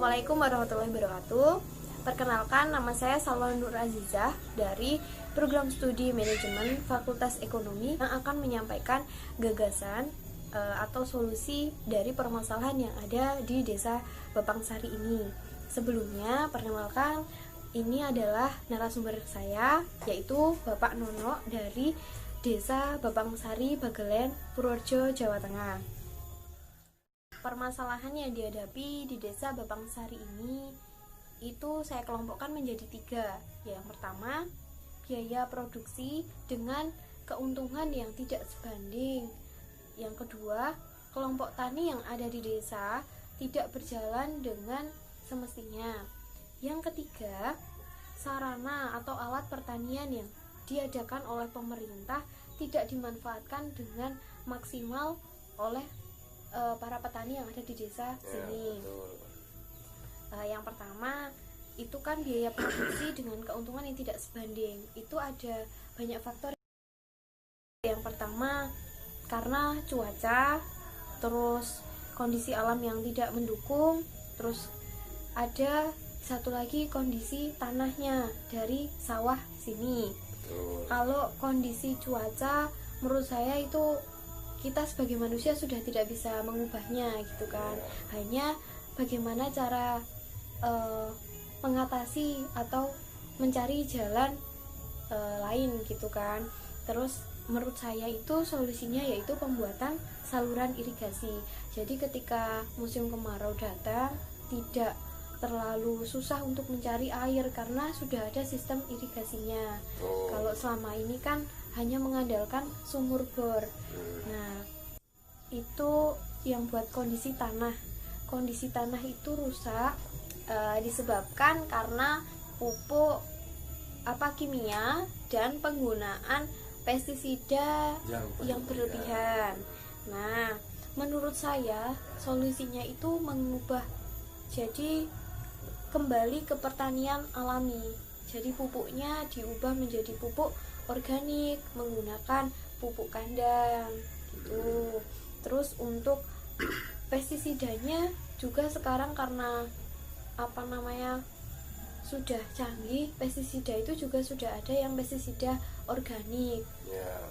Assalamualaikum warahmatullahi wabarakatuh. Perkenalkan, nama saya Salwa Nur Azizah dari Program Studi Manajemen Fakultas Ekonomi yang akan menyampaikan gagasan atau solusi dari permasalahan yang ada di Desa Bapangsari ini. Sebelumnya, perkenalkan, ini adalah narasumber saya, yaitu Bapak Nono dari Desa Bapangsari, Bagelen, Purworejo, Jawa Tengah. Permasalahan yang dihadapi di Desa Bapangsari ini itu saya kelompokkan menjadi 3. Yang pertama, biaya produksi dengan keuntungan yang tidak sebanding. Yang kedua, kelompok tani yang ada di desa tidak berjalan dengan semestinya. Yang ketiga, sarana atau alat pertanian yang diadakan oleh pemerintah tidak dimanfaatkan dengan maksimal oleh para petani yang ada di desa sini. Yang pertama itu kan biaya produksi dengan keuntungan yang tidak sebanding. Itu ada banyak faktor. Yang pertama karena cuaca, terus kondisi alam yang tidak mendukung, terus ada satu lagi kondisi tanahnya dari sawah sini. Kalau kondisi cuaca menurut saya itu kita sebagai manusia sudah tidak bisa mengubahnya gitu kan. Hanya bagaimana cara mengatasi atau mencari jalan lain gitu kan. Terus menurut saya itu solusinya yaitu pembuatan saluran irigasi. Jadi ketika musim kemarau datang tidak terlalu susah untuk mencari air karena sudah ada sistem irigasinya. Kalau selama ini kan hanya mengandalkan sumur bor. Nah, itu yang buat kondisi tanah. Kondisi tanah itu rusak disebabkan karena pupuk kimia dan penggunaan pestisida yang berlebihan. Nah, menurut saya solusinya itu mengubah jadi kembali ke pertanian alami. Jadi pupuknya diubah menjadi pupuk organik menggunakan pupuk kandang gitu. Terus untuk pestisidanya juga sekarang karena sudah canggih, pestisida itu juga sudah ada yang pestisida organik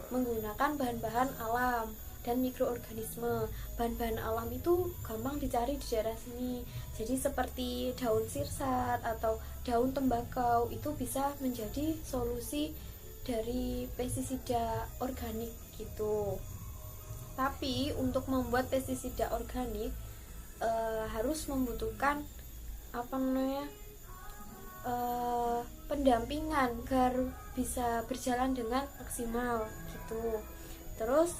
menggunakan bahan-bahan alam dan mikroorganisme. Bahan-bahan alam itu gampang dicari di daerah sini. Jadi seperti daun sirsat atau daun tembakau itu bisa menjadi solusi dari pestisida organik gitu. Tapi untuk membuat pestisida organik harus membutuhkan pendampingan agar bisa berjalan dengan maksimal gitu. Terus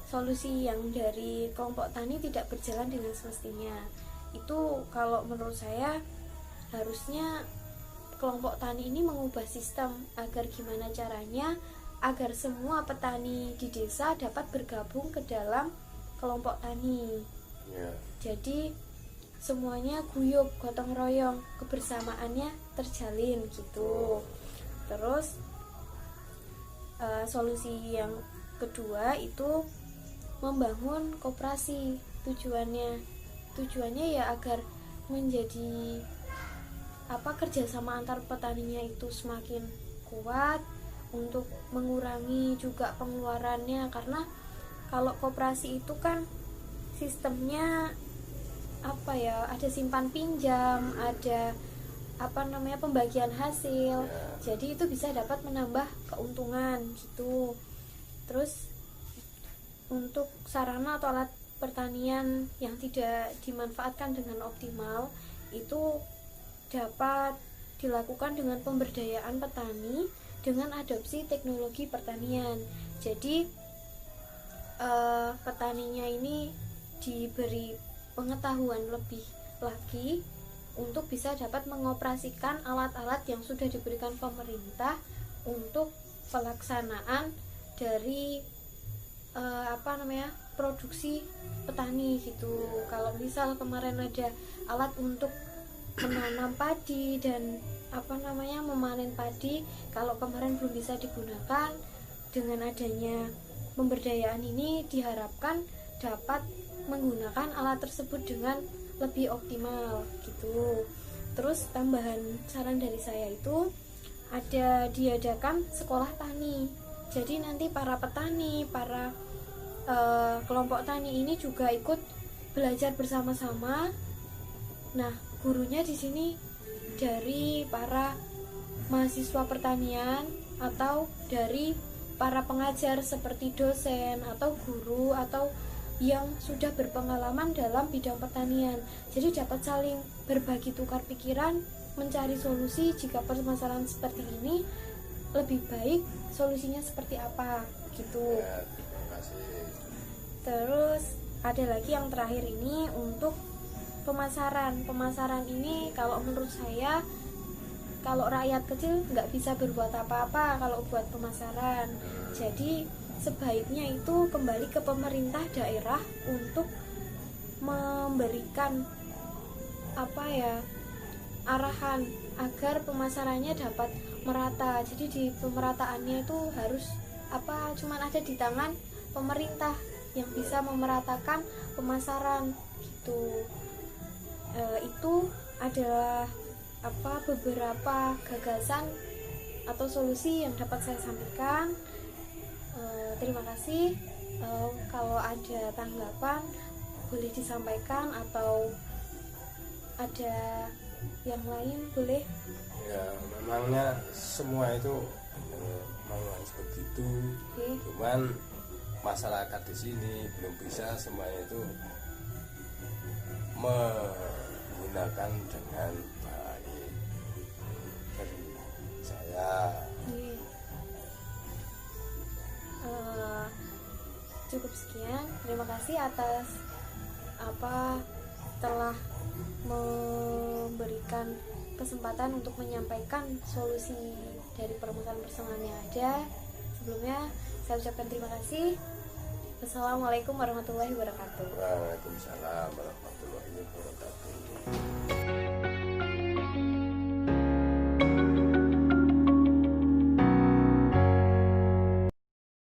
solusi yang dari kelompok tani tidak berjalan dengan semestinya itu kalau menurut saya harusnya kelompok tani ini mengubah sistem agar gimana caranya agar semua petani di desa dapat bergabung ke dalam kelompok tani. Jadi semuanya guyup, gotong royong, kebersamaannya terjalin gitu. Terus solusi yang kedua itu membangun koperasi. Tujuannya ya agar menjadi kerjasama antar petaninya itu semakin kuat untuk mengurangi juga pengeluarannya. Karena kalau koperasi itu kan sistemnya ada simpan pinjam, ada pembagian hasil. Jadi itu bisa dapat menambah keuntungan gitu. Terus untuk sarana atau alat pertanian yang tidak dimanfaatkan dengan optimal itu dapat dilakukan dengan pemberdayaan petani dengan adopsi teknologi pertanian. Jadi petaninya ini diberi pengetahuan lebih lagi untuk bisa dapat mengoperasikan alat-alat yang sudah diberikan pemerintah untuk pelaksanaan dari produksi petani gitu. Kalau misal kemarin ada alat untuk menanam padi dan memanen padi, kalau kemarin belum bisa digunakan, dengan adanya pemberdayaan ini diharapkan dapat menggunakan alat tersebut dengan lebih optimal gitu. Terus tambahan saran dari saya itu ada diadakan sekolah tani. Jadi nanti para petani, para kelompok tani ini juga ikut belajar bersama-sama. Nah, gurunya di sini dari para mahasiswa pertanian atau dari para pengajar seperti dosen atau guru atau yang sudah berpengalaman dalam bidang pertanian. Jadi dapat saling berbagi tukar pikiran, mencari solusi jika permasalahan seperti ini lebih baik solusinya seperti apa gitu. Ya, terima kasih. Terus ada lagi yang terakhir ini untuk pemasaran. Pemasaran ini kalau menurut saya, kalau rakyat kecil nggak bisa berbuat apa-apa kalau buat pemasaran. Jadi sebaiknya itu kembali ke pemerintah daerah untuk memberikan arahan agar pemasarannya dapat merata. Jadi di pemerataannya itu harus cuman ada di tangan pemerintah yang bisa memeratakan pemasaran gitu. Itu adalah beberapa gagasan atau solusi yang dapat saya sampaikan. Terima kasih. Kalau ada tanggapan boleh disampaikan atau ada yang lain boleh. Ya, memangnya semua itu memang harus begitu. Okay. Cuman masyarakat di sini belum bisa semuanya itu menggunakan dengan baik. Dari saya. Okay. Cukup sekian. Terima kasih atas telah memberikan kesempatan untuk menyampaikan solusi dari permasalahan personal yang ada. Sebelumnya saya ucapkan terima kasih. Wassalamualaikum warahmatullahi wabarakatuh. Waalaikumsalam warahmatullahi wabarakatuh.